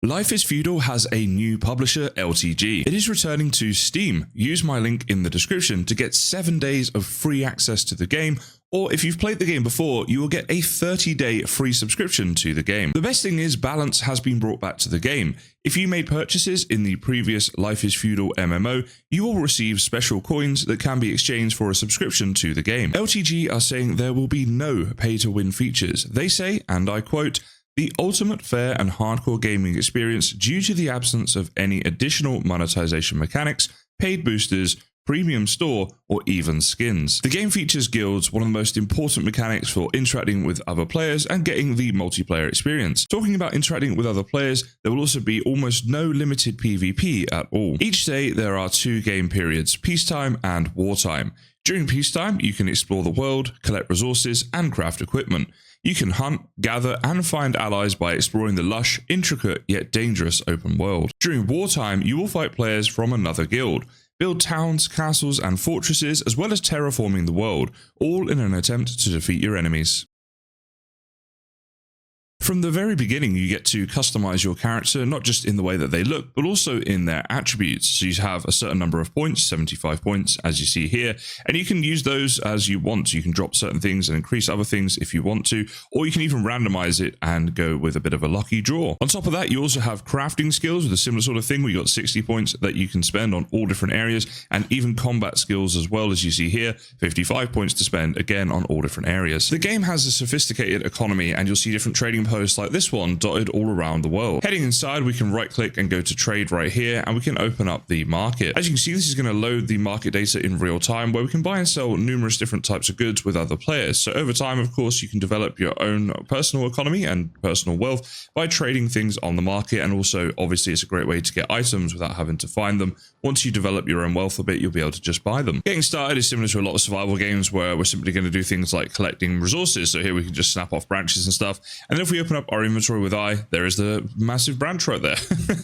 Life is Feudal has a new publisher, LTG. It is returning to Steam. Use my link in the description to get 7 days of free access to the game, or if you've played the game before, you will get a 30-day free subscription to the game. The best thing is balance has been brought back to the game. If you made purchases in the previous Life is Feudal MMO, you will receive special coins that can be exchanged for a subscription to the game. LTG are saying there will be no pay-to-win features. They say, and I quote, "The ultimate fair and hardcore gaming experience due to the absence of any additional monetization mechanics, paid boosters, premium store, or even skins. The game features guilds, one of the most important mechanics for interacting with other players and getting the multiplayer experience. Talking about interacting with other players, there will also be almost no limited PvP at all. Each day there are 2 game periods, peacetime and wartime. During peacetime, you can explore the world, collect resources, and craft equipment. You can hunt, gather, and find allies by exploring the lush, intricate, yet dangerous open world. During wartime, you will fight players from another guild, build towns, castles, and fortresses, as well as terraforming the world, all in an attempt to defeat your enemies. From the very beginning, you get to customize your character, not just in the way that they look, but also in their attributes. So you have a certain number of points, 75 points, as you see here, and you can use those as you want. You can drop certain things and increase other things if you want to, or you can even randomize it and go with a bit of a lucky draw. On top of that, you also have crafting skills with a similar sort of thing. We got 60 points that you can spend on all different areas, and even combat skills as well, as you see here, 55 points to spend, again, on all different areas. The game has a sophisticated economy, and you'll see different trading posts like this one dotted all around the world. Heading inside, we can right click and go to trade right here, and we can open up the market. As you can see, this is going to load the market data in real time, where we can buy and sell numerous different types of goods with other players. So over time, of course, you can develop your own personal economy and personal wealth by trading things on the market, and also obviously it's a great way to get items without having to find them. Once you develop your own wealth a bit, you'll be able to just buy them. Getting started is similar to a lot of survival games where we're simply going to do things like collecting resources. So here we can just snap off branches and stuff, and then if we open up our inventory with I, there is the massive branch right there.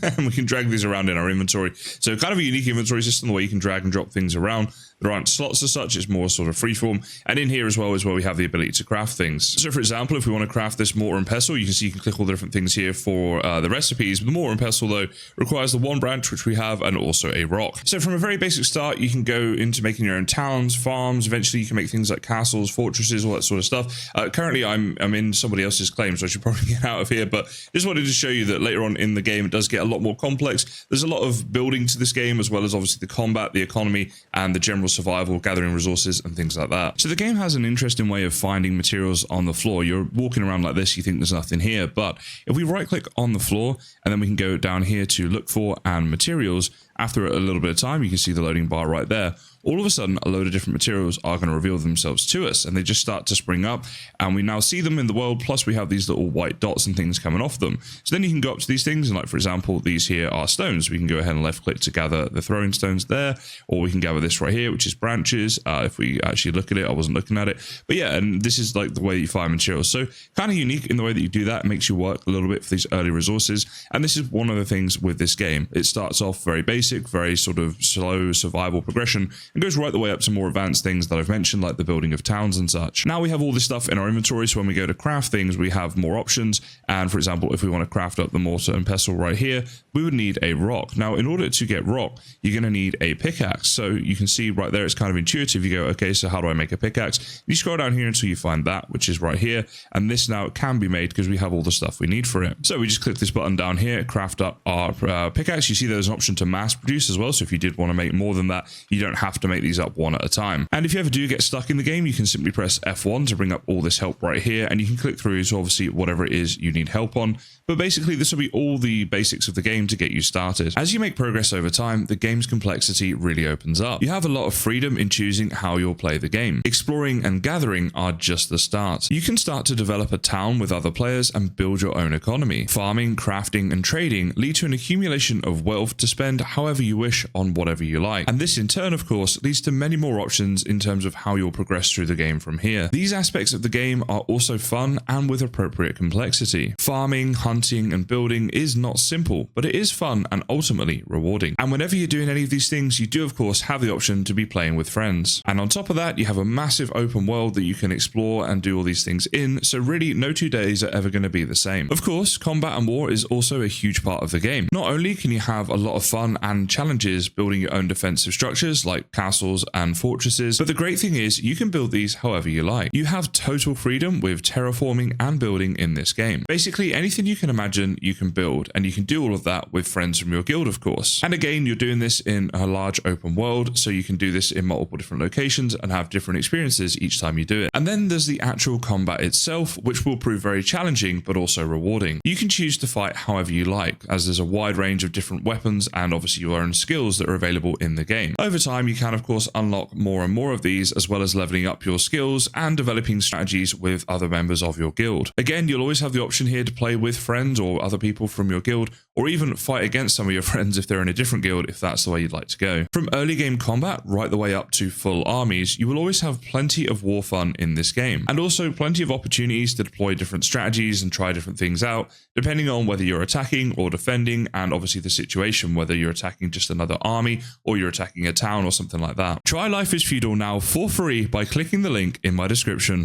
And we can drag these around in our inventory. So kind of a unique inventory system, the way you can drag and drop things around. There aren't slots as such, it's more sort of freeform. And in here as well is where we have the ability to craft things. So for example, if we want to craft this mortar and pestle, you can see you can click all the different things here for the recipes. The mortar and pestle though requires the 1 branch, which we have, and also a rock. So from a very basic start, you can go into making your own towns, farms. Eventually you can make things like castles, fortresses, all that sort of stuff. Currently I'm in somebody else's claim, so I should probably get out of here, but just wanted to show you that later on in the game it does get a lot more complex. There's a lot of building to this game, as well as obviously the combat, the economy, and the general survival, gathering resources and things like that. So the game has an interesting way of finding materials on the floor. You're walking around like this, you think there's nothing here, but if we right click on the floor and then we can go down here to look for and materials, after a little bit of time you can see the loading bar right there. All of a sudden a load of different materials are going to reveal themselves to us, and they just start to spring up, and we now see them in the world, plus we have these little white dots and things coming off them. So then you can go up to these things, and like for example these here are stones. We can go ahead and left click to gather the throwing stones there, or we can gather this right here, which is branches. If we actually look at it, I wasn't looking at it, but yeah, and this is like the way you find materials. So kind of unique in the way that you do that. It makes you work a little bit for these early resources, and this is one of the things with this game. It starts off very basic, very sort of slow survival progression, and goes right the way up to more advanced things that I've mentioned, like the building of towns and such. Now we have all this stuff in our inventory, so when we go to craft things, we have more options. And for example, if we want to craft up the mortar and pestle right here, we would need a rock. Now, in order to get rock, you're going to need a pickaxe. So you can see right there, it's kind of intuitive. You go, okay, so how do I make a pickaxe? You scroll down here until you find that, which is right here. And this now can be made because we have all the stuff we need for it. So we just click this button down here, craft up our pickaxe. You see there's an option to mass produce as well. So if you did want to make more than that, you don't have to make these up one at a time. And if you ever do get stuck in the game, you can simply press F1 to bring up all this help right here, and you can click through to obviously whatever it is you need help on. But basically this will be all the basics of the game to get you started. As you make progress over time, the game's complexity really opens up. You have a lot of freedom in choosing how you'll play the game. Exploring and gathering are just the start. You can start to develop a town with other players and build your own economy. Farming, crafting, and trading lead to an accumulation of wealth to spend however however you wish on whatever you like. And this in turn, of course, leads to many more options in terms of how you'll progress through the game from here. These aspects of the game are also fun and with appropriate complexity. Farming, hunting, and building is not simple, but it is fun and ultimately rewarding. And whenever you're doing any of these things, you do of course have the option to be playing with friends. And on top of that, you have a massive open world that you can explore and do all these things in, so really no 2 days are ever going to be the same. Of course, combat and war is also a huge part of the game. Not only can you have a lot of fun and challenges building your own defensive structures like castles and fortresses, but the great thing is you can build these however you like. You have total freedom with terraforming and building in this game. Basically anything you can imagine you can build, and you can do all of that with friends from your guild of course. And again, you're doing this in a large open world, so you can do this in multiple different locations and have different experiences each time you do it. And then there's the actual combat itself, which will prove very challenging but also rewarding. You can choose to fight however you like, as there's a wide range of different weapons and obviously your own skills that are available in the game. Over time, you can of course unlock more and more of these, as well as leveling up your skills and developing strategies with other members of your guild. Again, you'll always have the option here to play with friends or other people from your guild, or even fight against some of your friends if they're in a different guild, if that's the way you'd like to go. From early game combat right the way up to full armies, you will always have plenty of war fun in this game, and also plenty of opportunities to deploy different strategies and try different things out, depending on whether you're attacking or defending, and obviously the situation, whether you're attacking just another army or you're attacking a town or something like that. Try Life is Feudal now for free by clicking the link in my description.